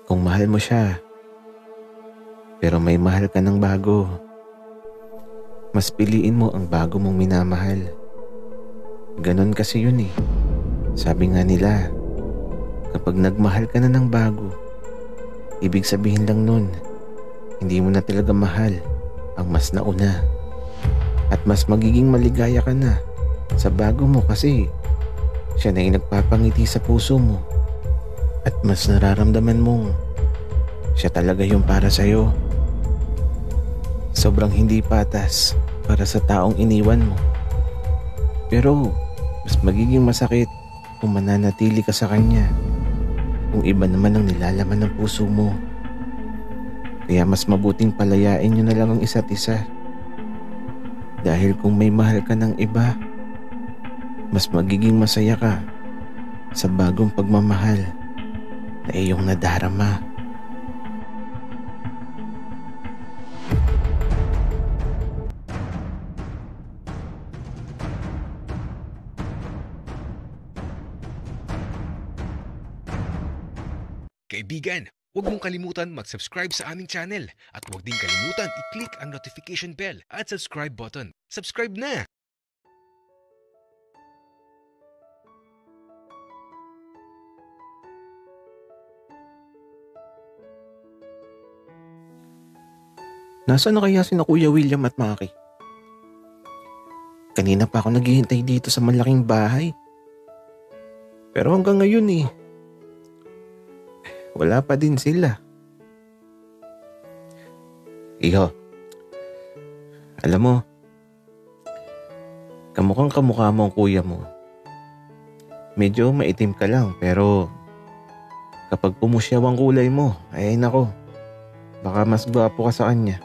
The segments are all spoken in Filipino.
Kung mahal mo siya, pero may mahal ka ng bago, mas piliin mo ang bago mong minamahal. Ganon kasi yun eh. Sabi nga nila, kapag nagmahal ka na ng bago, ibig sabihin lang nun, hindi mo na talaga mahal ang mas nauna. At mas magiging maligaya ka na sa bago mo kasi siya na yung nagpapangiti sa puso mo. At mas nararamdaman mong siya talaga yung para sa'yo. Sobrang hindi patas para sa taong iniwan mo. Pero mas magiging masakit kung mananatili ka sa kanya kung iba naman ang nilalaman ng puso mo. Kaya mas mabuting palayain nyo na lang ang isa't isa. Dahil kung may mahal ka ng iba, mas magiging masaya ka sa bagong pagmamahal na iyong nadarama. Kaibigan, huwag mong kalimutan mag-subscribe sa aming channel at huwag din kalimutan i-click ang notification bell at subscribe button. Subscribe na! Nasaan na kaya sina Kuya William at Maki? Kanina pa ako naghihintay dito sa malaking bahay. Pero hanggang ngayon wala pa din sila. Iho, alam mo, kamukhang kamukha mo ang kuya mo. Medyo maitim ka lang pero kapag pumusyaw ang kulay mo, ay nako, baka mas gwapo ka sa kanya.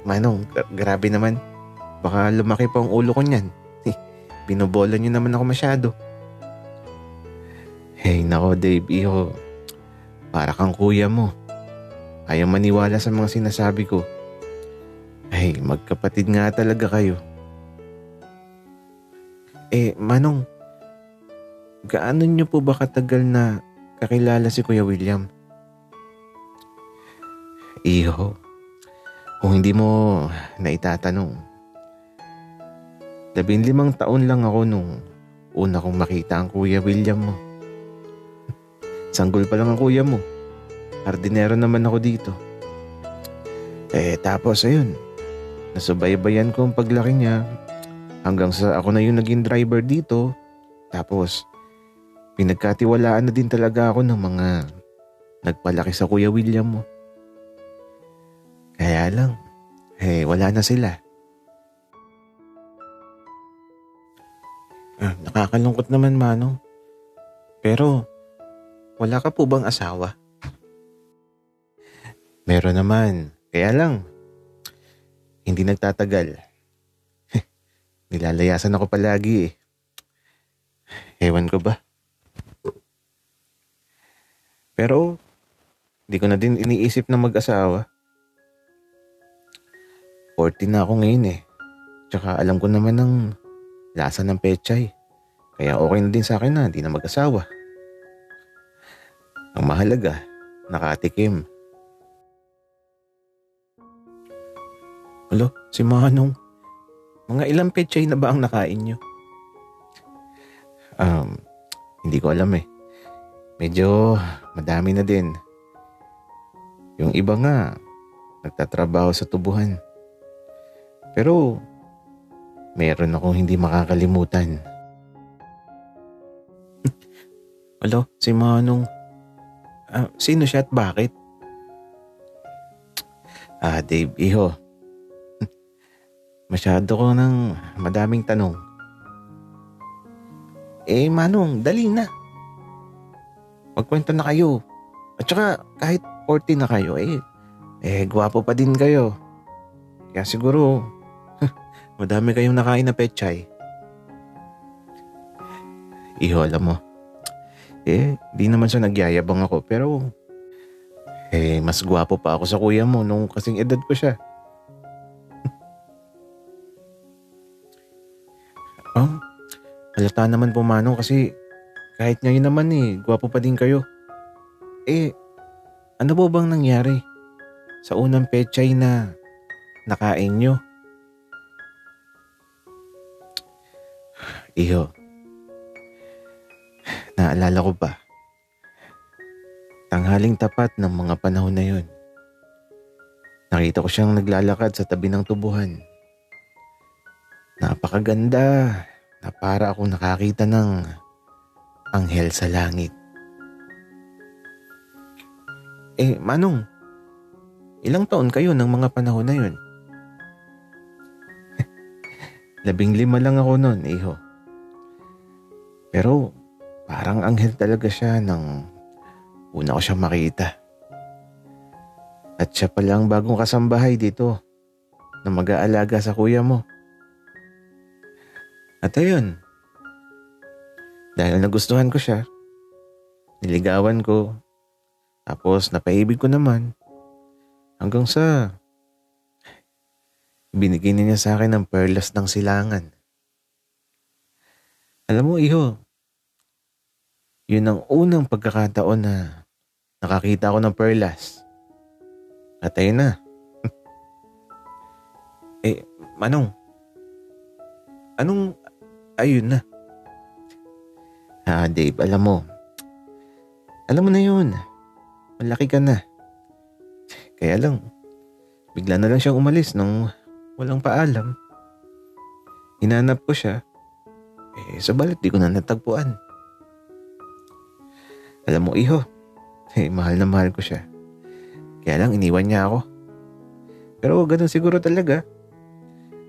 Manong, grabe naman. Baka lumaki pa ang ulo ko niyan. Binobola niyo naman ako masyado. Hey, nako Dave, iho. Para kang kuya mo. Ayaw maniwala sa mga sinasabi ko. Ay, magkapatid nga talaga kayo. Manong, gaano niyo po ba katagal na kakilala si Kuya William? Iho, kung hindi mo naitatanong, 15 taon lang ako nung una kong makita ang Kuya William mo. Sanggol pa lang ang kuya mo. Hardinero naman ako dito. Tapos ayun, nasubaybayan ko ang paglaki niya hanggang sa ako na yung naging driver dito. Tapos pinagkatiwalaan na din talaga ako ng mga nagpalaki sa Kuya William mo. Kaya lang, wala na sila. Nakakalungkot naman, Manong. Pero, wala ka po bang asawa? Meron naman. Kaya lang, hindi nagtatagal. Nilalayasan ako palagi eh. Ewan ko ba? Pero, hindi ko na din iniisip na mag-asawa. 40 na ako ngayon eh. Tsaka alam ko naman ang lasa ng pechay. Kaya okay na din sa akin na hindi na mag-asawa. Ang mahalaga, nakatikim. Alo, si Manong. Mga ilang pechay na ba ang nakain nyo? Hindi ko alam eh. Medyo madami na din. Yung iba nga, nagtatrabaho sa tubuhan. Pero, meron akong hindi makakalimutan. Alo, si Manong. Sino siya at bakit? Dave, iho. Masyado ko ng madaming tanong. Manong, dali na. Magkwento na kayo. At saka kahit 40 na kayo, gwapo pa din kayo. Kaya siguro, madami kayong nakain na pechay. Iho, alam mo. Di naman siya nagyayabang ako. Pero, mas gwapo pa ako sa kuya mo nung kasing edad ko siya. Halata naman po, Manong, kasi kahit ngayon naman gwapo pa din kayo. Eh, ano po bang nangyari sa unang pechay na nakain nyo? Iho, naalala ko pa. Tanghaling tapat ng mga panahon na yun. Nakita ko siyang naglalakad sa tabi ng tubuhan. Napakaganda na para akong nakakita ng anghel sa langit. Manong, ilang taon kayo ng mga panahon na yun? 15 lang ako noon, iho. Pero parang anghel talaga siya nang una ko siyang makita. At siya palang bagong kasambahay dito na mag-aalaga sa kuya mo. At ayun, dahil nagustuhan ko siya, niligawan ko, tapos napaibig ko naman, hanggang sa binigay niya sa akin ng perlas ng silangan. Alam mo, iho, yun ang unang pagkakataon na nakakita ko ng perlas. At ayun na. Manong, anong ayun na? Dave, alam mo na yun. Malaki ka na. Kaya lang, bigla na lang siyang umalis nang walang paalam. Hinanap ko siya. Sabalit di ko na natagpuan. Alam mo, iho, mahal na mahal ko siya. Kaya lang iniwan niya ako. Pero ganun siguro talaga.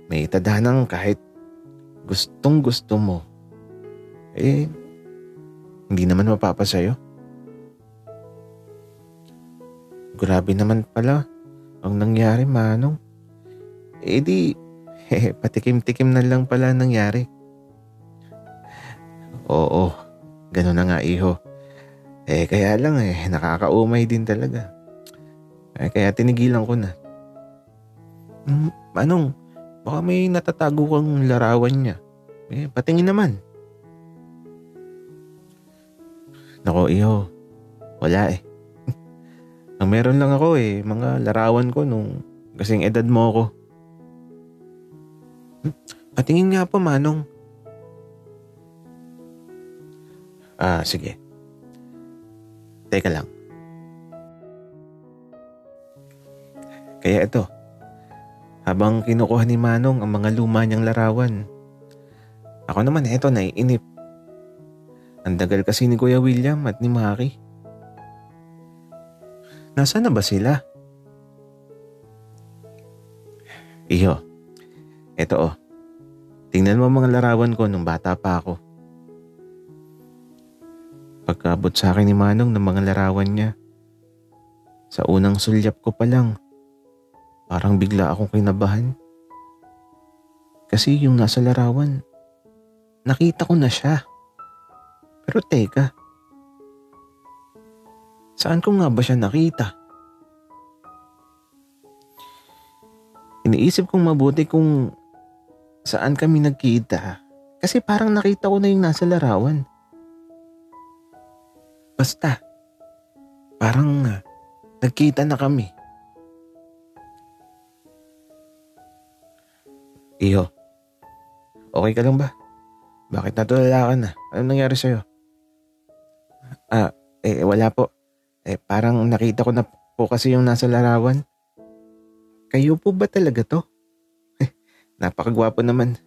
May tadhanang kahit gustong gusto mo, hindi naman mapapasayo. Grabe naman pala ang nangyari, Manong. Patikim-tikim na lang pala nangyari. Oo, ganun na nga, iho. Kaya lang nakakaumay din talaga. Kaya tinigilan ko na. Manong, baka may natatago kang larawan niya. Patingin naman. Nako, iho. Wala Ang meron lang ako mga larawan ko nung kasing edad mo ako. Patingin nga po, Manong. Sige. Teka lang. Kaya ito, habang kinukuha ni Manong ang mga luma niyang larawan, ako naman naiinip. Ang dagal kasi ni Kuya William at ni Maki. Nasaan na ba sila? Iho, eto tingnan mo mga larawan ko nung bata pa ako. Pagkaabot sa akin ni Manong ng mga larawan niya, sa unang sulyap ko pa lang, parang bigla akong kinabahan. Kasi yung nasa larawan, nakita ko na siya. Pero teka, saan ko nga ba siya nakita? Iniisip kong mabuti kung saan kami nagkita. Kasi parang nakita ko na yung nasa larawan. Basta, parang nagkita na kami. Iho, okay ka lang ba? Bakit natulala ka na? Anong nangyari sa'yo? Wala po. Parang nakita ko na po kasi yung nasa larawan. Kayo po ba talaga to? Napakagwapo naman.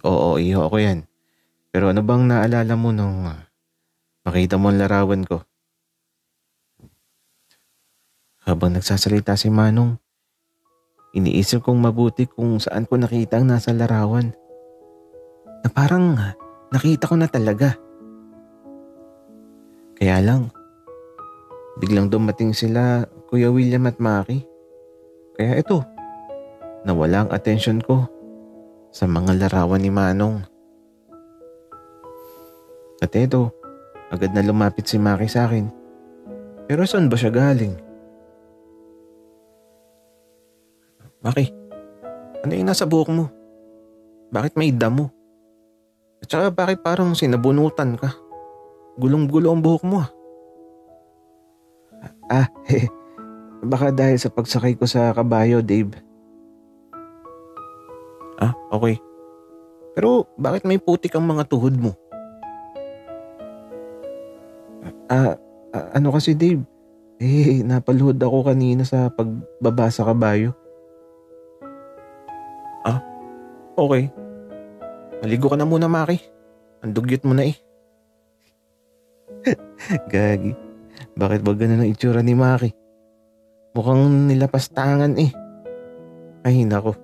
Oo, iho, ako yan. Pero ano bang naalala mo nung makita mo ang larawan ko? Habang nagsasalita si Manong, iniisip kong mabuti kung saan ko nakita ang nasa larawan. Na parang nakita ko na talaga. Kaya lang, biglang dumating sila Kuya William at Maki. Kaya ito, nawala ang atensyon ko sa mga larawan ni Manong. At ito, agad na lumapit si Maki sa akin. Pero saan ba siya galing? Maki, ano yung nasa buhok mo? Bakit may damo? At saka bakit parang sinabunutan ka? gulong-gulo ang buhok mo. Baka dahil sa pagsakay ko sa kabayo, Dave. Okay. Pero bakit may putik ang mga tuhod mo? Ano kasi, Dave? Napaluhod ako kanina sa pagbaba sa kabayo. Okay. Maligo ka na muna, Maki. Ang dugyot mo na eh. Gagi. Bakit ba ganun ang itsura ni Maki? Mukhang nilapastangan eh. Ay, nako.